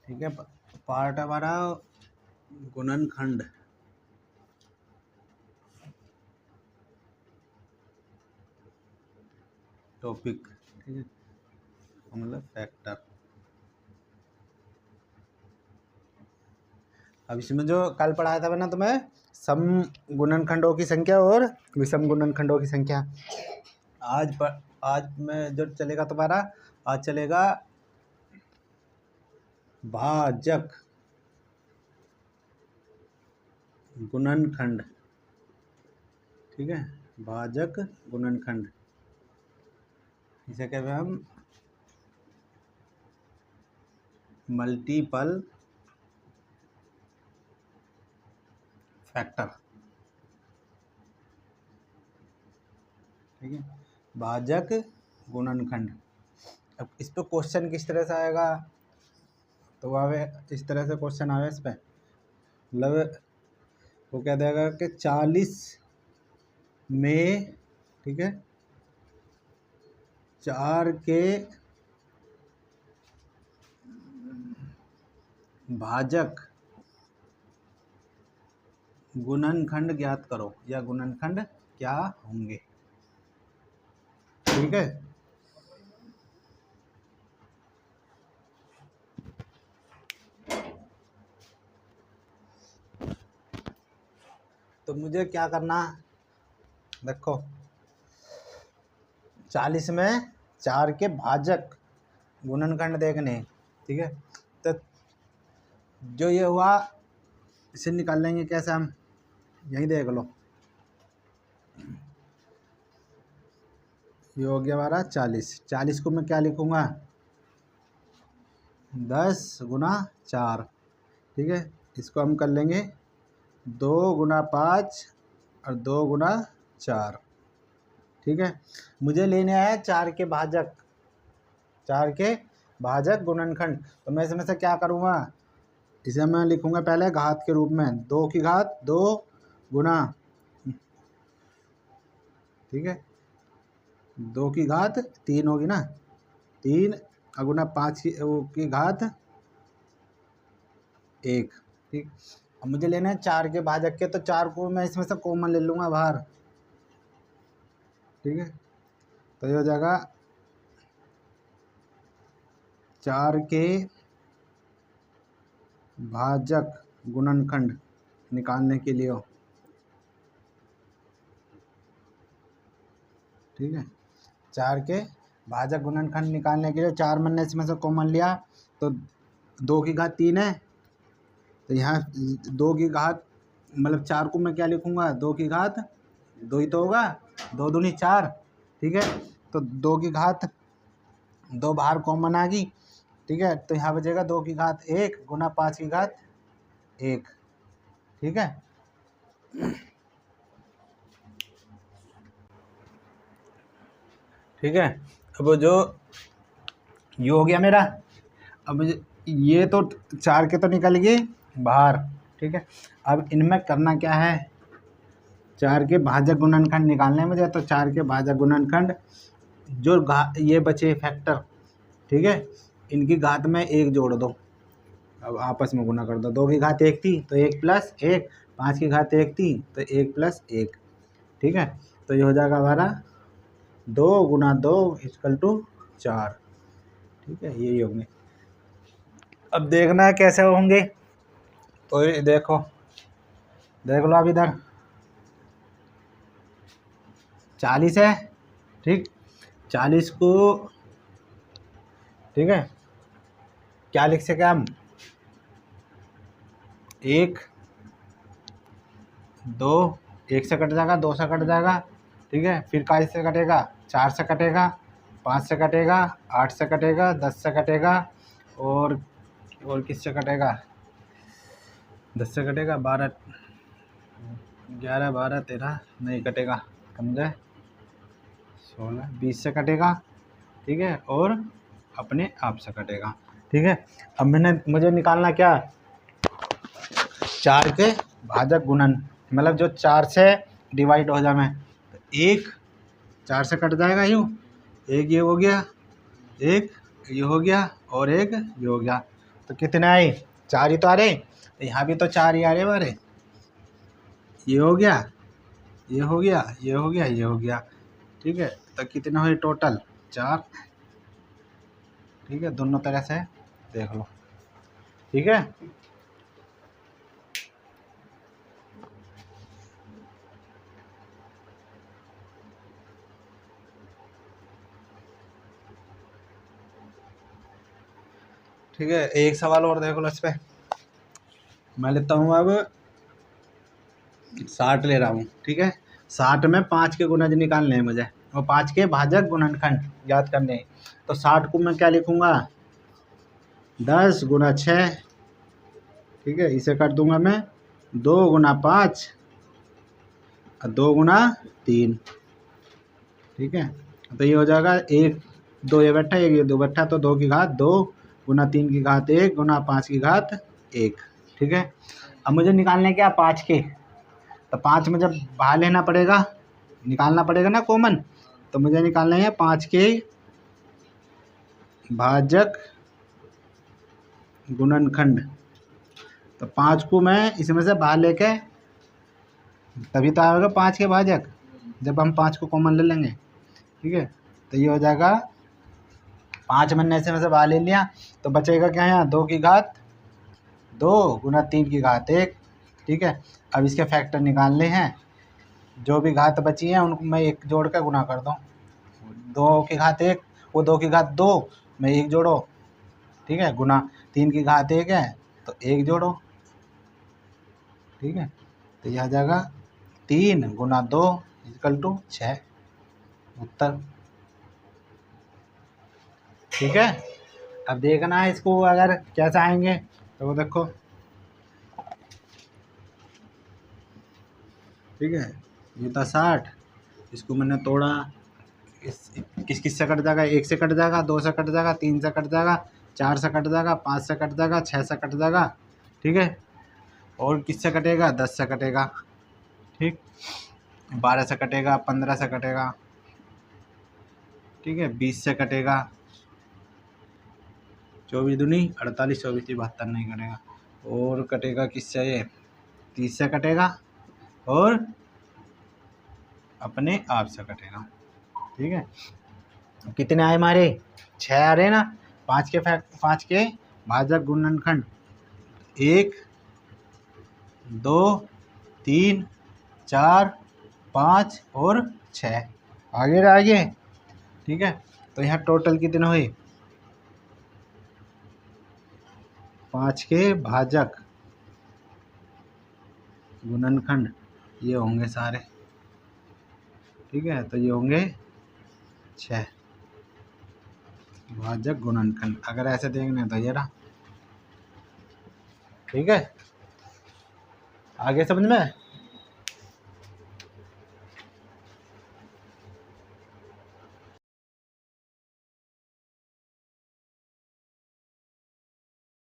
ठीक है, पार्ट हमारा गुणनखंड। टॉपिक, ठीक है, मतलब फैक्टर। अब इसमें जो कल पढ़ाया था मैंने तुम्हें सम गुणनखंडों की संख्या और विषम गुणनखंडों की संख्या, आज में जो चलेगा तुम्हारा, आज चलेगा भाजक गुणनखंड। ठीक है, भाजक गुणनखंड, इसे कहते हैं हम मल्टीपल फैक्टर। ठीक है, भाजक गुणनखंड। अब इस पे क्वेश्चन किस तरह से आएगा, तो वह इस तरह से क्वेश्चन आवे इस पे, मतलब वो कह देगा कि 40 में, ठीक है, 4 के भाजक गुणनखंड ज्ञात करो, या गुणनखंड क्या होंगे। ठीक है, तो मुझे क्या करना, देखो 40 में 4 के भाजक गुणनखंड देखने। ठीक है, तो जो ये हुआ इसे निकाल लेंगे कैसे हम, यही देख लो, ये हो गया हमारा 40 को मैं क्या लिखूंगा, 10 गुना 4। ठीक है, इसको हम कर लेंगे 2 गुना 5 और 2 गुना 4। ठीक है, मुझे लेने आया 4 के भाजक गुणनखंड। तो मैं इसमें से क्या करूँगा, इसे मैं लिखूंगा पहले घात के रूप में, 2 की घात 2 गुना, ठीक है, 2 की घात 3 होगी ना, 3 गुना 5 की घात 1। ठीक, अब मुझे लेना है 4 के भाजक के, तो 4 को मैं इसमें से कॉमन ले लूँगा बाहर। ठीक है, तो ये हो जाएगा 4 के भाजक गुणनखंड निकालने के लिए। ठीक है, 4 के भाजक गुणनखंड निकालने के लिए 4 मैंने इसमें से कॉमन लिया, तो 2 की घात 3 है, तो यहाँ 2 की घात मतलब 4 को मैं क्या लिखूँगा, 2 की घात 2 ही तो होगा, 2 दूनी 4। ठीक है, तो 2 की घात 2 बाहर कॉमन आ गई। ठीक है, तो यहाँ बचेगा 2 की घात 1 गुना 5 की घात 1। ठीक है, ठीक है, अब जो ये हो गया मेरा, अब ये तो 4 के तो निकल गए बाहर। ठीक है, अब इनमें करना क्या है, 4 के भाजक गुणनखंड निकालने में मुझे, तो 4 के भाजक गुणनखंड जो ये बचे फैक्टर, ठीक है, इनकी घात में 1 जोड़ दो, अब आपस में गुना कर दो। 2 की घात 1 थी तो 1 प्लस 1, 5 की घात 1 थी तो 1 प्लस 1। ठीक है, तो ये हो जाएगा हमारा 2 गुना 2 इक्वल टू 4। ठीक है, यही होंगे। अब देखना है कैसे होंगे, तो ये देख लो, अब इधर 40 है। ठीक, 40 को, ठीक है, क्या लिख सके हम, 1 2, 1 से कट जाएगा, 2 से कट जाएगा। ठीक है, फिर काय से कटेगा, 4 से कटेगा, 5 से कटेगा, 8 से कटेगा, 10 से कटेगा, और किससे कटेगा, 10 से कटेगा, 12 11 12 13 नहीं कटेगा, 15 16 20 से कटेगा। ठीक है, और अपने आप से कटेगा। ठीक है, अब मुझे निकालना क्या, 4 के भाजक गुणन, मतलब जो 4 से डिवाइड हो जाए, तो 1 4 से कट जाएगा, यूँ 1 ये हो गया, 1 ये हो गया, और 1 ये हो गया, तो कितने आए, 4 ही तो आ रहे, तो यहाँ भी तो 4 ही आ रहे हमारे। ये हो गया, ये हो गया, ये हो गया, ये हो गया, ठीक है। तो कितना हुए टोटल, 4, ठीक है। दोनों तरह से देख लो, ठीक है। ठीक है, एक सवाल और देख लो इस पे। मैं लेता हूँ अब 60 ले रहा हूँ, ठीक है। 60 में 5 के गुणज निकालने हैं मुझे, और 5 के भाजक गुणनखंड याद करने हैं। तो 60 को मैं क्या लिखूँगा, 10 गुना 6, ठीक है। इसे कर दूंगा मैं 2 गुना 5 और 2 गुना 3, ठीक है। तो ये हो जाएगा 1 2 ये बैठा, 1 ये 2 बैठा, तो 2 की घात 2 गुना 3 की घात 1 गुना 5 की घात 1, ठीक है। अब मुझे निकालने क्या 5 के, तो 5 में जब बाहर लेना पड़ेगा, निकालना पड़ेगा ना कॉमन, तो मुझे निकालना है 5 के भाजक गुणनखंड। तो 5 को मैं इसमें से बाहर लेके, तभी तो आएगा 5 के भाजक, जब हम 5 को कॉमन ले लेंगे, ठीक है। तो ये हो जाएगा 5 मैंने इसमें से बाहर ले लिया, तो बचेगा क्या यहाँ 2 की घात 2 गुना 3 की घात 1, ठीक है। अब इसके फैक्टर निकालने हैं, जो भी घात बची हैं उनको मैं 1 जोड़ कर गुना कर दूँ। 2 की घात 1 वो 2 की घात 2 में 1 जोड़ो, ठीक है, गुना 3 की घात 1 है तो 1 जोड़ो, ठीक है। तो यह आ जाएगा 3 गुना 2 इक्वल टू 6 उत्तर, ठीक है। अब देखना है इसको अगर कैसे आएंगे, तो वो देखो, ठीक है। ये था 60, इसको मैंने तोड़ा, किस किस से कट जाएगा, 1 से कट जाएगा, 2 से कट जाएगा, 3 से कट जाएगा, 4 से कट जाएगा, 5 से कट जाएगा, 6 से कट जाएगा, ठीक है। और किससे कटेगा, 10 से कटेगा, ठीक, 12 से कटेगा, 15 से कटेगा, ठीक है, 20 से कटेगा, 24 दूनी 48, 24 72 नहीं कटेगा, और कटेगा किससे, ये 30 से कटेगा, और अपने आप से कटेगा, ठीक है। कितने आए हमारे, 6 आ रहे ना। 5 के भाजक गुणनखंड 1 2 3 4 5 और 6, आगे, ठीक है। तो यहाँ टोटल कितने हुए, 5 के भाजक गुणनखंड ये होंगे सारे, ठीक है। तो ये होंगे 6 भाजक गुणनखंड, अगर ऐसे देखने तो ये रहा, ठीक है। आगे समझ में।